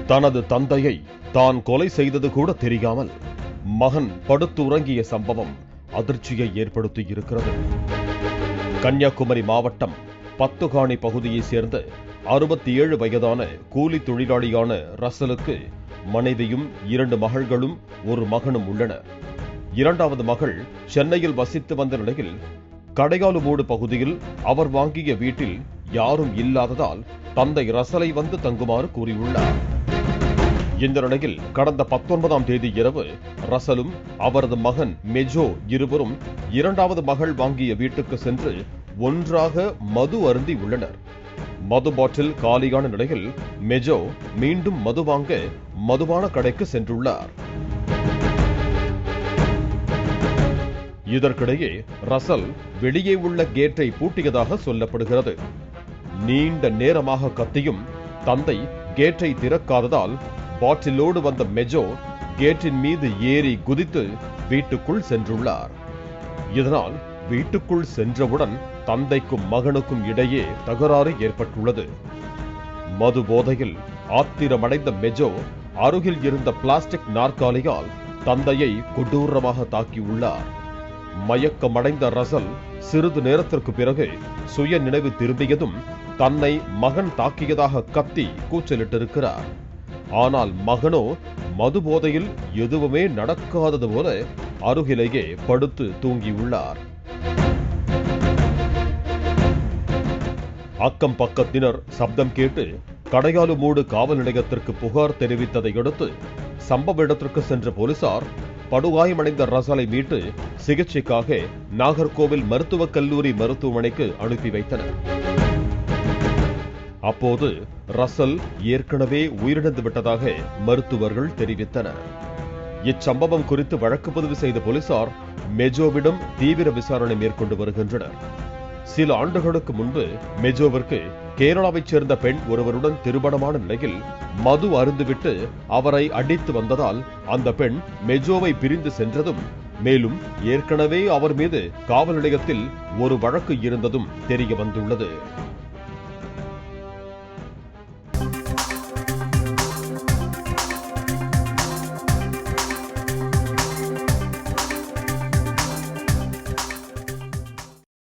தனது தந்தையை தான் கொலை செய்தது கூட தெரியாமல் மகன் படுத்து உறங்கிய சம்பவம் அதிர்ச்சியை ஏற்படுத்தி இருக்கிறது. கன்னியாகுமரி மாவட்டம் பத்துகாணி பகுதியைச் சேர்ந்த 67 வயதான கூலி தொழிலாளியான ரசலுக்கு மனைவியும் 2 மகள்களும் ஒரு மகனும் உள்ளனர். 2வது மகள் சென்னையில் வசித்து வந்த நிலையில் கடையாலுமூடு பகுதியில் அவர் வாங்கிய வீட்டில் யாரும் இல்லாததால் தந்தை ரசலை வந்து தங்குமாறு கூறியுள்ளார். இந்த நிலையில் கடந்த 19ஆம் தேதி இரவு ரசலும் அவரது மகன் மெஜோ இருவரும் 2வது மகள் வாங்கிய வீட்டுக்கு சென்று ஒன்றாக மது அருந்தி உள்ளனர். மது பாட்டில் காலியான நிலையில் மெஜோ மீண்டும் மது வாங்க மதுபான கடைக்கு சென்றுள்ளார். இதற்கிடையே ரசல் வெளியே உள்ள கேட்டை பூட்டியதாக சொல்லப்படுகிறது. நீண்ட நேரமாக கத்தியும் தந்தை கேட்டை திறக்காததால் பாட்டிலோடு வந்த மெஜோ கேட்டின் மீது ஏறி குதித்து வீட்டுக்குள் சென்றுள்ளார். இதனால் வீட்டுக்குள் சென்றவுடன் தந்தைக்கும் மகனுக்கும் இடையே தகராறு ஏற்பட்டுள்ளது. மது போதையில் ஆத்திரமடைந்த மெஜோ அருகில் இருந்த பிளாஸ்டிக் நாற்காலியால் தந்தையை கொடூரமாக தாக்கியுள்ளார். மயக்கமடைந்த ரசல் சிறிது நேரத்திற்கு பிறகு சுய நினைவு திரும்பியதும் தன்னை மகன் தாக்கியதாக கத்தி கூச்சலிட்டிருக்கிறார். ஆனால் மகனோ மது போதையில் எதுவுமே நடக்காதது போல அருகிலேயே படுத்து தூங்கியுள்ளார். அக்கம் பக்கத்தினர் சப்தம் கேட்டு கடையாலுமூடு காவல் நிலையத்திற்கு புகார் தெரிவித்ததை அடுத்து சம்பவ இடத்திற்கு சென்ற போலீசார் படுகாயமடைந்த ரசலை மீட்டு சிகிச்சைக்காக நாகர்கோவில் மருத்துவக் கல்லூரி மருத்துவமனைக்கு அனுப்பி வைத்தனர். அப்போது ரசல் ஏற்கனவே உயிரிழந்து விட்டதாக மருத்துவர்கள் தெரிவித்தனர். இச்சம்பவம் குறித்து வழக்கு பதிவு செய்த போலீசார் மெஜோவிடம் தீவிர விசாரணை மேற்கொண்டு வருகின்றனர். சில ஆண்டுகளுக்கு முன்பு மெஜோவிற்கு கேரளாவைச் சேர்ந்த பெண் ஒருவருடன் திருமணமான நிலையில் மது அருந்துவிட்டு அவரை அடித்து வந்ததால் அந்த பெண் மெஜோவை பிரிந்து சென்றதும், மேலும் ஏற்கனவே அவர் மீது காவல் நிலையத்தில் ஒரு வழக்கு இருந்ததும் தெரிய வந்துள்ளது.